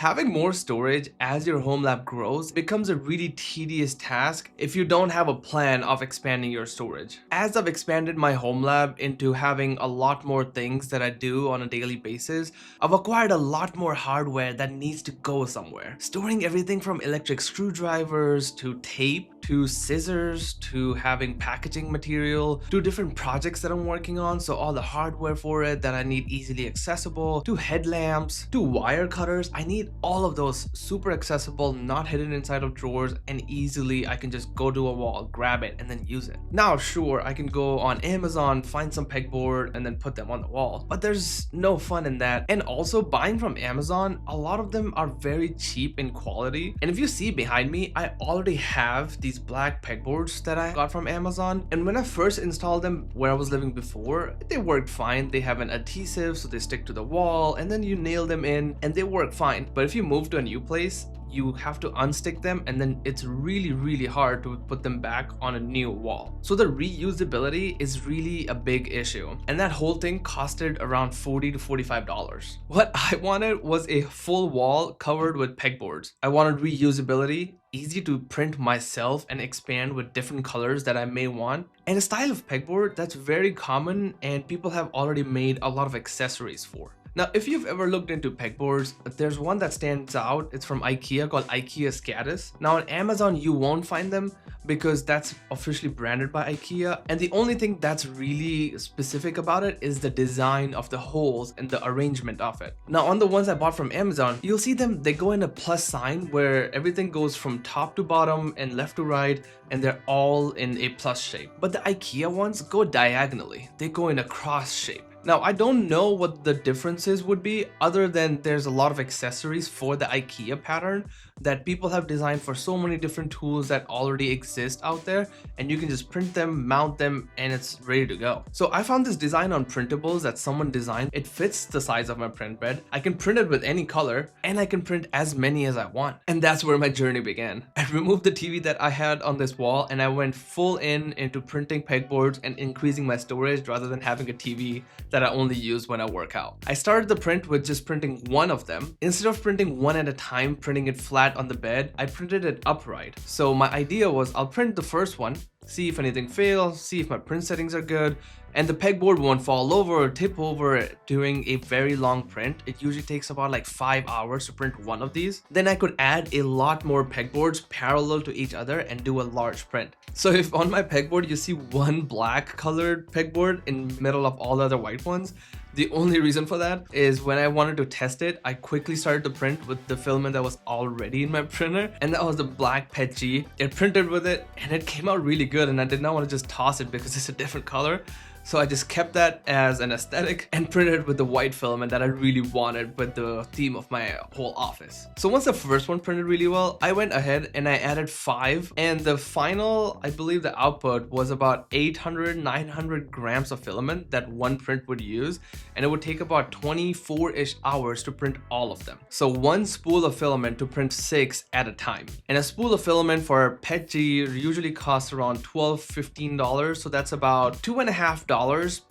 Having more storage as your home lab grows becomes a really tedious task if you don't have a plan of expanding your storage. As I've expanded my home lab into having a lot more things that I do on a daily basis, I've acquired a lot more hardware that needs to go somewhere. Storing everything from electric screwdrivers to tape to scissors to having packaging material to different projects that I'm working on, so all the hardware for it that I need easily accessible, to headlamps, to wire cutters. I need all of those super accessible, not hidden inside of drawers, and easily I can just go to a wall, grab it, and then use it. Now sure, I can go on Amazon, find some pegboard, and then put them on the wall, but there's no fun in that. And also, buying from Amazon, a lot of them are very cheap in quality, and if you see behind me, I already have these black pegboards that I got from Amazon, and when I first installed them where I was living before, they worked fine. They have an adhesive so they stick to the wall, and then you nail them in and they work fine. But if you move to a new place, you have to unstick them, and then it's really hard to put them back on a new wall. So the reusability is really a big issue, and that whole thing costed around $40 to $45. What I wanted was a full wall covered with pegboards. I wanted reusability, easy to print myself and expand with different colors that I may want, and a style of pegboard that's very common and people have already made a lot of accessories for. Now, if you've ever looked into pegboards, there's one that stands out. It's from IKEA called IKEA Skådis. Now on Amazon, you won't find them because that's officially branded by IKEA. And the only thing that's really specific about it is the design of the holes and the arrangement of it. Now on the ones I bought from Amazon, you'll see them, they go in a plus sign where everything goes from top to bottom and left to right, and they're all in a plus shape. But the IKEA ones go diagonally. They go in a cross shape. Now, I don't know what the differences would be other than there's a lot of accessories for the IKEA pattern that people have designed for so many different tools that already exist out there, and you can just print them, mount them, and it's ready to go. So I found this design on Printables that someone designed. It fits the size of my print bed. I can print it with any color, and I can print as many as I want. And that's where my journey began. I removed the TV that I had on this wall, and I went full into printing pegboards and increasing my storage rather than having a TV that I only use when I work out. I started the print with just printing one of them. Instead of printing one at a time, printing it flat on the bed, I printed it upright. So my idea was I'll print the first one, see if anything fails, see if my print settings are good, and the pegboard won't fall over or tip over during a very long print. It usually takes about like 5 hours to print one of these. Then I could add a lot more pegboards parallel to each other and do a large print. So if on my pegboard you see one black colored pegboard in the middle of all the other white ones, the only reason for that is when I wanted to test it, I quickly started to print with the filament that was already in my printer, and that was the black PETG. It printed with it and it came out really good, and I did not want to just toss it because it's a different color. So I just kept that as an aesthetic and printed with the white filament that I really wanted with the theme of my whole office. So once the first one printed really well, I went ahead and I added 5, and the final, I believe the output was about 800-900 grams of filament that one print would use, and it would take about 24-ish hours to print all of them. So one spool of filament to print 6 at a time. And a spool of filament for PETG usually costs around $12-15, so that's about $2.50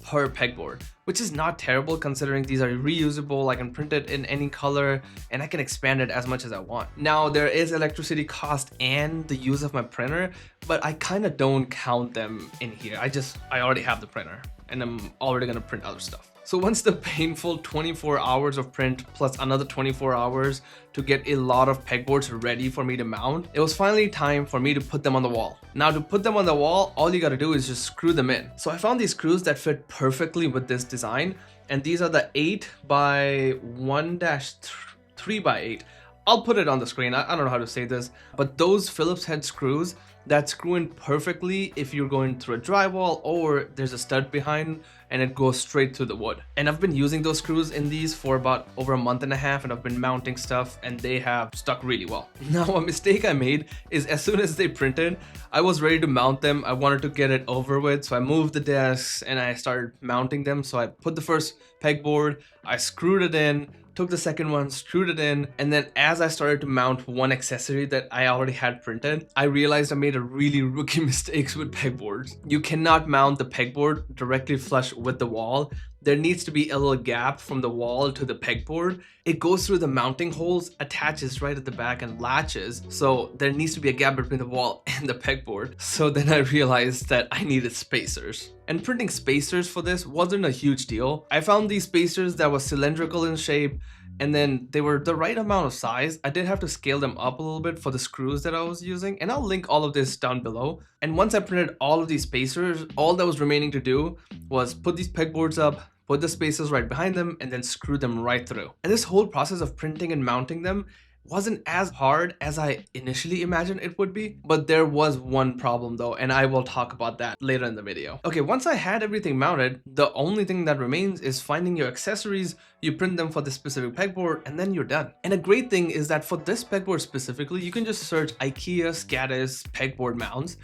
per pegboard, which is not terrible considering these are reusable. I can print it in any color and I can expand it as much as I want. Now there is electricity cost and the use of my printer, but I kind of don't count them in here. I already have the printer and I'm already gonna print other stuff. So once the painful 24 hours of print plus another 24 hours to get a lot of pegboards ready for me to mount, it was finally time for me to put them on the wall. Now to put them on the wall, all you gotta do is just screw them in. So I found these screws that fit perfectly with this design, and these are the 8x1-3x8. I'll put it on the screen. I don't know how to say this, but those Phillips head screws that screw in perfectly if you're going through a drywall or there's a stud behind and it goes straight through the wood. And I've been using those screws in these for about over a month and a half, and I've been mounting stuff and they have stuck really well. Now a mistake I made is as soon as they printed, I was ready to mount them. I wanted to get it over with, so I moved the desks and I started mounting them. So I put the first pegboard, I screwed it in, took the second one, screwed it in, and then as I started to mount one accessory that I already had printed, I realized I made a really rookie mistake with pegboards. You cannot mount the pegboard directly flush with the wall. there needs to be a little gap from the wall to the pegboard. It goes through the mounting holes, attaches right at the back and latches. So there needs to be a gap between the wall and the pegboard. So then I realized that I needed spacers. And printing spacers for this wasn't a huge deal. I found these spacers that were cylindrical in shape, and then they were the right amount of size. I did have to scale them up a little bit for the screws that I was using, and I'll link all of this down below. And once I printed all of these spacers, all that was remaining to do was put these pegboards up, put the spacers right behind them, and then screw them right through. And this whole process of printing and mounting them wasn't as hard as I initially imagined it would be, but there was one problem though, and I will talk about that later in the video. Okay, once I had everything mounted, the only thing that remains is finding your accessories. You print them for this specific pegboard, and then you're done. And a great thing is that for this pegboard specifically, you can just search IKEA Skådis pegboard mounts,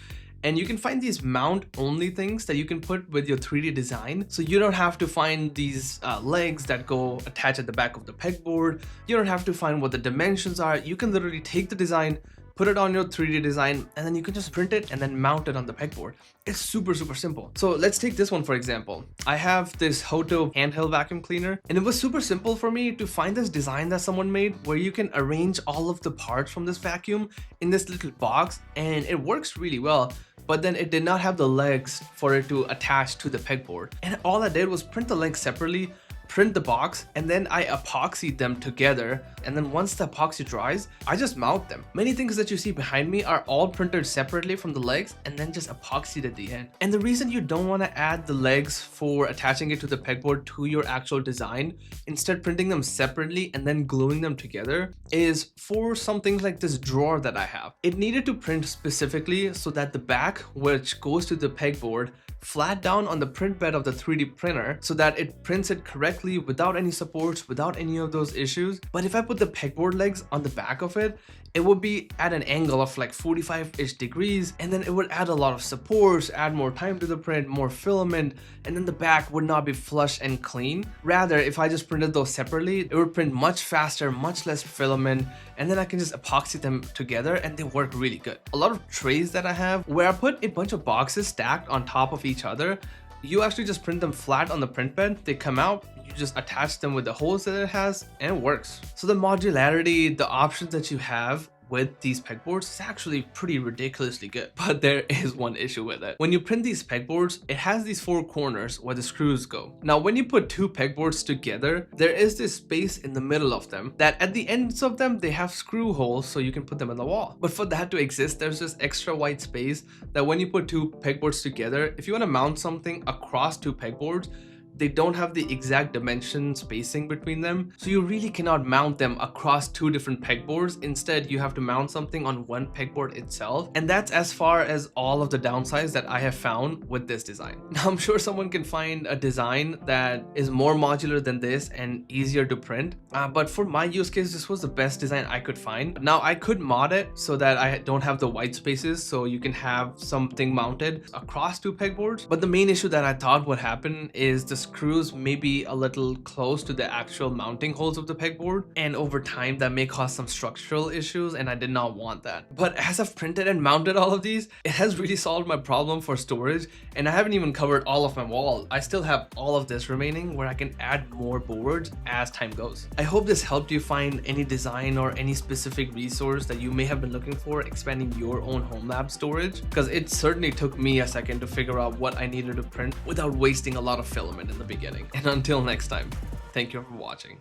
and you can find these mount only things that you can put with your 3D design. So you don't have to find these legs that go attached at the back of the pegboard. You don't have to find what the dimensions are. You can literally take the design, put it on your 3D design, and then you can just print it and then mount it on the pegboard. It's super simple. So let's take this one for example. I have this Hoto handheld vacuum cleaner, and it was super simple for me to find this design that someone made where you can arrange all of the parts from this vacuum in this little box, and it works really well. But then it did not have the legs for it to attach to the pegboard. And all I did was print the legs separately, print the box, and then I epoxied them together. And then once the epoxy dries, I just mount them. Many things that you see behind me are all printed separately from the legs and then just epoxied at the end. And the reason you don't want to add the legs for attaching it to the pegboard to your actual design, instead printing them separately and then gluing them together, is for some things like this drawer that I have. It needed to print specifically so that the back, which goes to the pegboard, flat down on the print bed of the 3D printer so that it prints it correctly without any supports, without any of those issues. But if I put the pegboard legs on the back of it, it would be at an angle of like 45-ish degrees, and then it would add a lot of supports, add more time to the print, more filament, and then the back would not be flush and clean. Rather, if I just printed those separately, it would print much faster, much less filament, and then I can just epoxy them together and they work really good. A lot of trays that I have where I put a bunch of boxes stacked on top of each other, you actually just print them flat on the print bed. They come out, you just attach them with the holes that it has, and it works. So the modularity, the options that you have with these pegboards is actually pretty ridiculously good, but there is one issue with it. When you print these pegboards, it has these four corners where the screws go. Now, when you put two pegboards together, there is this space in the middle of them that at the ends of them, they have screw holes so you can put them in the wall. But for that to exist, there's this extra white space that when you put two pegboards together, if you want to mount something across two pegboards, they don't have the exact dimension spacing between them, so you really cannot mount them across two different pegboards. Instead, you have to mount something on one pegboard itself, and that's as far as all of the downsides that I have found with this design. Now, I'm sure someone can find a design that is more modular than this and easier to print, but for my use case, this was the best design I could find. Now, I could mod it so that I don't have the white spaces, so you can have something mounted across two pegboards, but the main issue that I thought would happen is the screws may be a little close to the actual mounting holes of the pegboard, and over time that may cause some structural issues, and I did not want that. But as I've printed and mounted all of these, it has really solved my problem for storage, and I haven't even covered all of my wall. I still have all of this remaining where I can add more boards as time goes. I hope this helped you find any design or any specific resource that you may have been looking for expanding your own home lab storage, because it certainly took me a second to figure out what I needed to print without wasting a lot of filament in the beginning. And until next time, thank you for watching.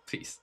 Peace.